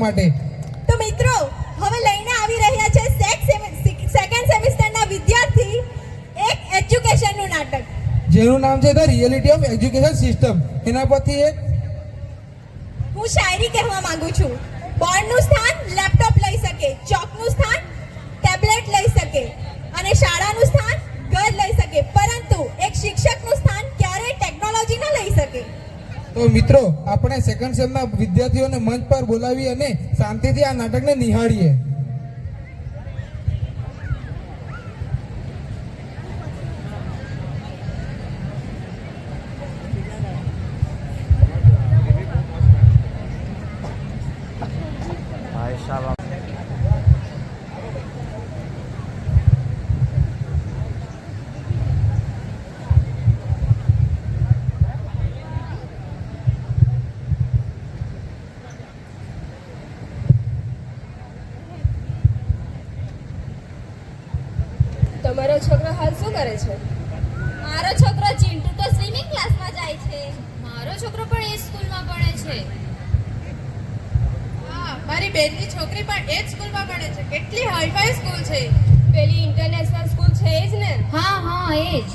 માટે તો મિત્રો હવે લઈને આવી રહ્યા છે સેકન્ડ સેમેસ્ટરના વિદ્યાર્થી એક એજ્યુકેશનનું નાટક જેનું નામ છે the reality of education system. એના પરથી એક હું શાયરી કહેવા માંગુ છું. બોર્ડનું સ્થાન લેપટોપ લઈ શકે, ચોકનું સ્થાન ટેબ્લેટ લઈ શકે અને શાળાનું સ્થાન ઘર લઈ શકે, પરંતુ એક શિક્ષકનું સ્થાન ક્યારેય ટેકનોલોજી ન લઈ શકે. તો મિત્રો આપણે સેકન્ડ સેમના વિદ્યાર્થીઓને મંચ પર બોલાવી અને શાંતિથી આ નાટકને નિહાળીએ. તમારો છોકરો હાલ શું કરે છે? મારો છોકરો ચિંટુ તો સ્વિમિંગ ક્લાસમાં જાય છે. મારો છોકરો પણ એ સ્કૂલમાં ભણે છે. હા, મારી બેનની છોકરી પણ એ જ સ્કૂલમાં ભણે છે. કેટલી હાઈફાઈ સ્કૂલ છે. પેલી ઇન્ટરનેશનલ સ્કૂલ છે એ જ ને? હા એ જ.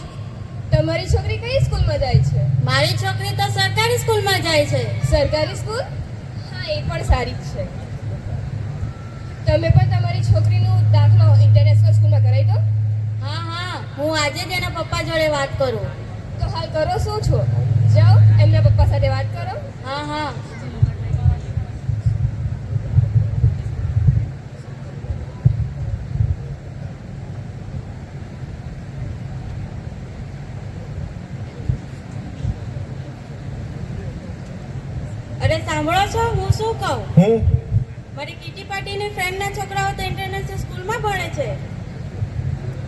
તમારી છોકરી કઈ સ્કૂલમાં જાય છે? મારી છોકરી તો સરકારી સ્કૂલમાં જાય છે. સરકારી સ્કૂલ? હા, એ પણ સારી જ છે. તમે પણ તમારી છોકરીનો દાખલો ઇન્ટરનેશનલ સ્કૂલમાં કરાવી દો. હા હું આજે જ એના પપ્પા જોડે વાત કરું. તો હાલ કરો શું છો? જાઓ એમના પપ્પા સાથે વાત કરો. હા અરે સાંભળો છો, હું શું કહું? મારી કીટી પાર્ટીની ફ્રેન્ડના છોકરાઓ તો ઇન્ટરનેશનલ સ્કૂલમાં ભણે છે,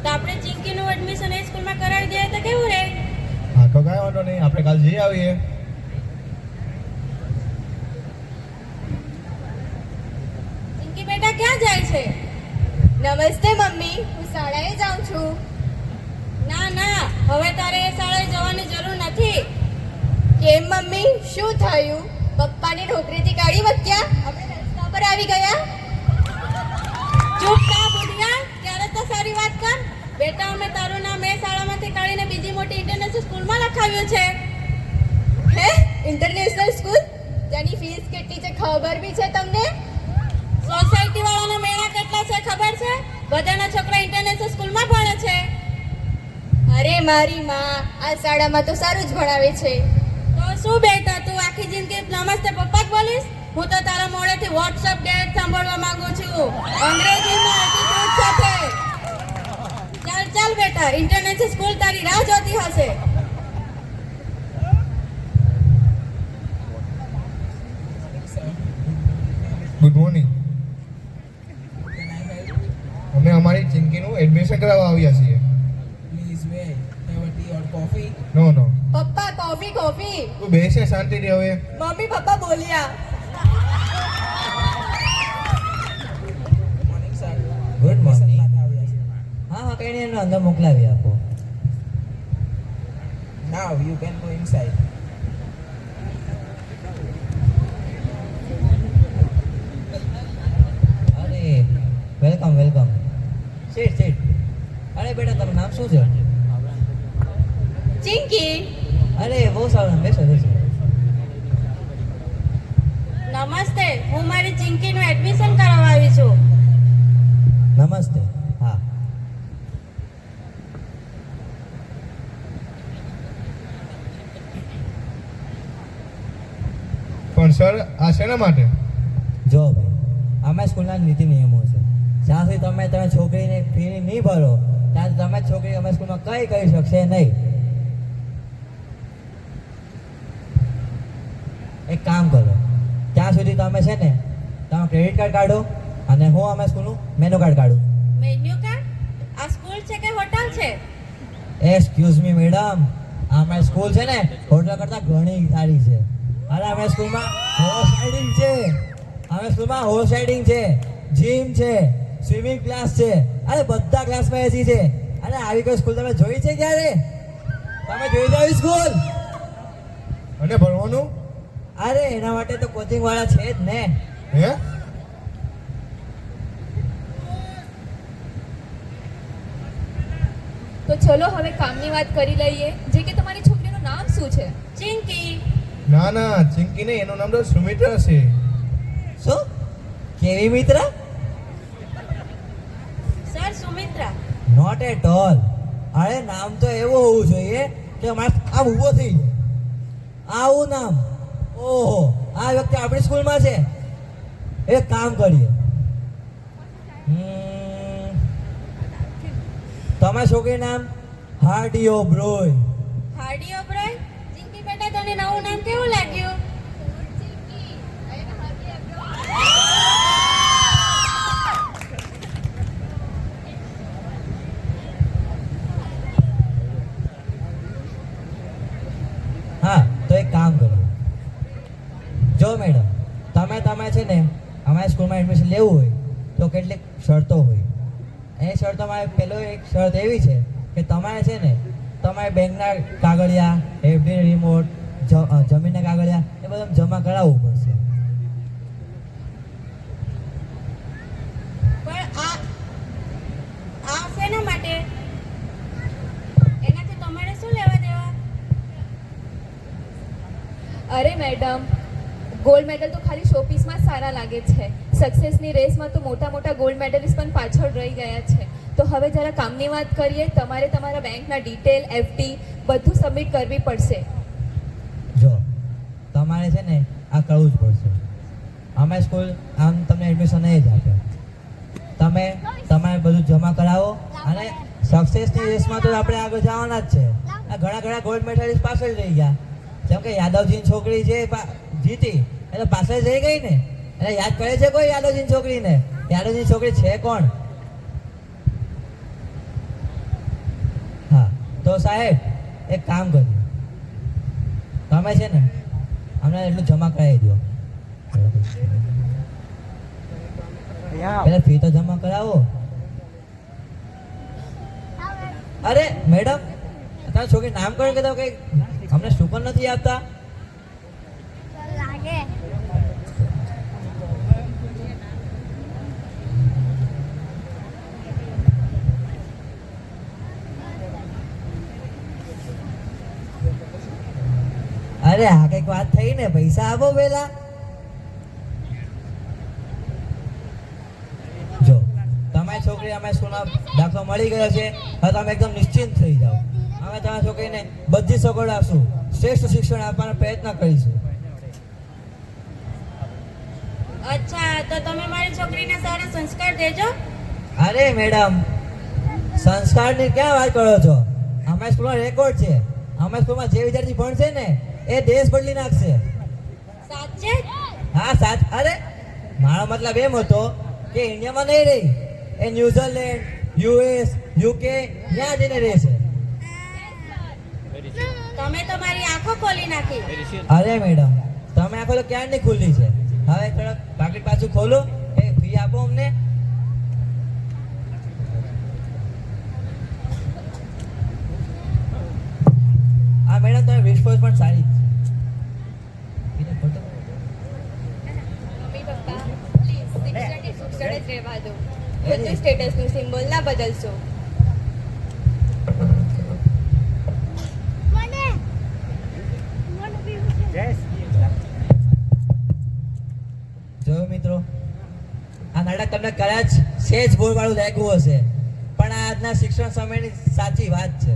તો આપણે ચિંકીનું એડમિશન એ સ્કૂલમાં કરાવી દઈએ તો કેવું રહે? હા તો કાંઈ વાંધો નહીં, આપણે કાલ જઈ આવીએ. ચિંકી બેટા ક્યાં જાય છે? નમસ્તે મમ્મી, હું શાળાએ જાઉં છું. ના હવે તારે એ શાળાએ જવાની જરૂર નથી. કેમ મમ્મી, શું થયું? પપ્પાની નોકરીથી કાઢી મૂક્યા? આપણે રસ્તા પર આવી ગયા? ચૂપ થા બુઢિયા, ત્યારે તો સારી વાત કર. બેટા અમે તારું નામ એ શાળામાંથી કાઢીને બીજી મોટી ઇન્ટરનેશનલ સ્કૂલમાં લખાવ્યું છે. હે? International school? તેની ફીસ કેટલી છે ખબર બી છે તમને? સોસાયટી વાળાના મેળા કેટલા છે ખબર છે? બધાના છોકરા ઇન્ટરનેશનલ સ્કૂલમાં ભણે છે. અરે મારી માં, આ શાળામાં તો સારું જ ભણાવે છે. તો શું બેટા, તું આખી જિંદગી નમસ્તે પપ્પા જ બોલીશ? હું તો તારા મોડેથી વોટ્સઅપ ડેટ સાંભળવા માંગુ છું, અંગ્રેજીમાં એટીટ્યુડ સાથે. ચાલ બેટા, ઇન્ટરનેશનલ સ્કૂલ તારી રાહ જોતી હશે. Good morning. અમે અમારી ચિંકીનું એડમિશન કરાવવા આવ્યા છીએ. Please we have a tea or coffee. No પપ્પા કોફી. તું બેસે શાંતિથી હવે. મમ્મી પપ્પા બોલ્યા. Morning sir. Good morning. હા કઈ નહીં, એનો અંદર મોકલાવી આપો. Now you can go inside. અરે વેલકમ. સીટ. અરે બેટા તારું નામ શું છે? ચિંકી. અરે બહુ સારું, બેસો. નમસ્તે, હું મારી ચિંકીનું એડમિશન કરાવવા આવી છું. નમસ્તે. હા પણ સર આ શેના માટે? જો ભાઈ, અમે સ્કૂલના નીતિ નિયમો છે. જ્યાં સુધી તમે છોકરીને ફી નહીં ભરો ત્યાં સુધી તમે છોકરી અમે સ્કૂલમાં કંઈ કરી શકશે નહીં. એક કામ કરો, ત્યાં સુધી તમે છે ને તમે ક્રેડિટ કાર્ડ કાઢો અને હું અમે સ્કૂલનું મેનુ કાર્ડ કાઢું. Menu card? આ સ્કૂલ છે કે હોટલ છે? એક્સક્યુઝ મી મેડમ, અમારી સ્કૂલ છે ને હોટલ કરતાં ઘણી સારી છે. અરે અમે સ્કૂલમાં હોર્સ રાઇડિંગ છે, જીમ છે, સ્વિમિંગ ક્લાસ છે, અરે બધા ક્લાસમાં એસી છે. અરે આવી કોઈ સ્કૂલ તમે જોઈ છે ક્યારે? તમે જોઈ જાવ સ્કૂલ? અને ભણવાનું? અરે એના માટે તો કોચિંગ વાળા છે જ ને. હે? ચલો હવે કામની વાત કરી લઈએ. જે કે તમારી છોકરીનું નામ શું છે? ચિંકી. ના ના ચિંકી નહીં, એનું નામ તો સુમિત્રા છે. શું કેવી મિત્ર? Sir Sumitra. Not at all. અરે નામ તો એવું હોવું જોઈએ કે માણસ આમ ઊભો થઈ જાય. આવું નામ. ઓહો, આ વ્યક્તિ આપણી સ્કૂલમાં છે. એક કામ કરીએ, તમારી છોકરી નામ હાર્ડી ઓબ્રોય. હાર્ડી ઓબ્રોય. ચિંકી બેટા તને નવું નામ કેવું લાગ્યું? હા, તો એક કામ કરો. જો મેડમ, તમે છે ને અમારી સ્કૂલમાં એડમિશન લેવું હોય તો કેટલીક શરતો હોય. એ શરતોમાં પહેલો એક શરત એવી છે કે તમારે છે ને તમારે બેંકના કાગળિયા, એફડી રિમોટ, જમીનના કાગળિયા એ બધું જમા કરાવવું પડશે. પણ આ શેના માટે? એનાથી તમારે શું લેવા દેવા? અરે મેડમ, ગોલ્ડ મેડલ તો ખાલી શોપીસમાં જ સારા લાગે છે. સક્સેસની રેસમાં તો મોટા મોટા ગોલ્ડ મેડલિસ્ટ પણ પાછળ રહી ગયા છે. તો હવે જરા કામની વાત કરીએ. તમારે તમારા બેંકના ડિટેલ, એફડી બધું સબમિટ કરવી પડશે. જો તમારે છે ને આ કરવું જ પડશે. અમારી સ્કૂલ આમ તમને એડમિશન નહીં જ આપે. તમારે બધું જમા કરાવો અને સક્સેસની રેસમાં તો આપણે આગળ જવાના જ છે. આ ઘણા ગોલ્ડ મેડલિસ્ટ પાછળ રહી ગયા. જેમ કે યાદવજીની છોકરી છે જીતી એટલે પાછળ જઈ ગઈ ને. એટલે યાદ કરે છે કોઈ યાદવજીની છોકરીને? યાદવજીની છોકરી છે કોણ? હા, તો સાહેબ એક કામ કરીએ, તમે છે ને અમને એટલું જમા કરાવી દો. પેલા ફી તો જમા કરાવો. અરે મેડમ, તમારી છોકરી નામ કહો કે કઈ અમને સુકન નથી આપતા? અરે આ કઈક વાત થઈ ને, પૈસા આપો પેલા. જો તમારી છોકરી અમારી સ્કૂલમાં દાખલો મળી ગયો છે, હવે તમે એકદમ નિશ્ચિંત થઈ જાઓ. અમે તમારી છોકરીને બધી સગવડ આપશું, શ્રેષ્ઠ શિક્ષણ આપવાનો પ્રયત્ન કરીશું. અચ્છા, તો તમે મારી છોકરીને સારા સંસ્કાર દેજો. અરે મેડમ, સંસ્કારની ક્યાં વાત કરો છો? અમારી સ્કૂલમાં રેકોર્ડ છે. અમારી સ્કૂલમાં જે વિદ્યાર્થી ભણશે ને એ દેશ બદલી નાખશે. સાચે? હા સાચ. અરે મારો મતલબ એમ હતો કે ઇન્ડિયામાં નહીં રહી, એ ન્યુઝીલેન્ડ, યુએસ, યુકે ત્યાં જઈને રહેશે. તમે તો મારી આંખો ખોલી નાખી. અરે મેડમ, તમે આંખો તો ક્યારની ખુલ્લી છે. હવે થોડુંક પાકીટ પાછું ખોલો, એ ફી આપો અમને. આ મેડમ તમે રિસ્પોન્સ પણ સારી છે. મમ્મી પપ્પા પ્લીઝ શિક્ષણ એ શિક્ષણ જ રહેવા દો. બધું સ્ટેટસનું સિમ્બોલ ના બદલશો. જોયું મિત્રો, આ નાટક તમને કદાચ સેજ બોલવાળું લાગ્યું હશે, પણ આ આજના શિક્ષણ સમયની સાચી વાત છે.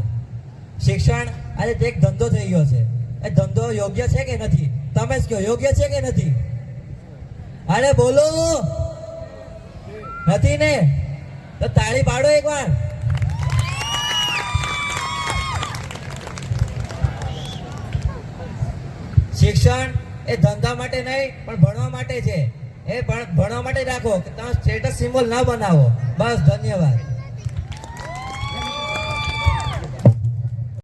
શિક્ષણ આજે એક ધંધો થઈ ગયો છે. એ ધંધો યોગ્ય છે કે નથી? તમે જ કહો, યોગ્ય છે કે નથી? અરે બોલો, નથી ને? તો તાળી પાડો એકવાર. શિક્ષણ એ ધંધા માટે નહીં પણ ભણવા માટે છે. એ ભણવા માટે રાખો, કે તમે સ્ટેટસ સિમ્બોલ ના બનાવો. બસ, ધન્યવાદ.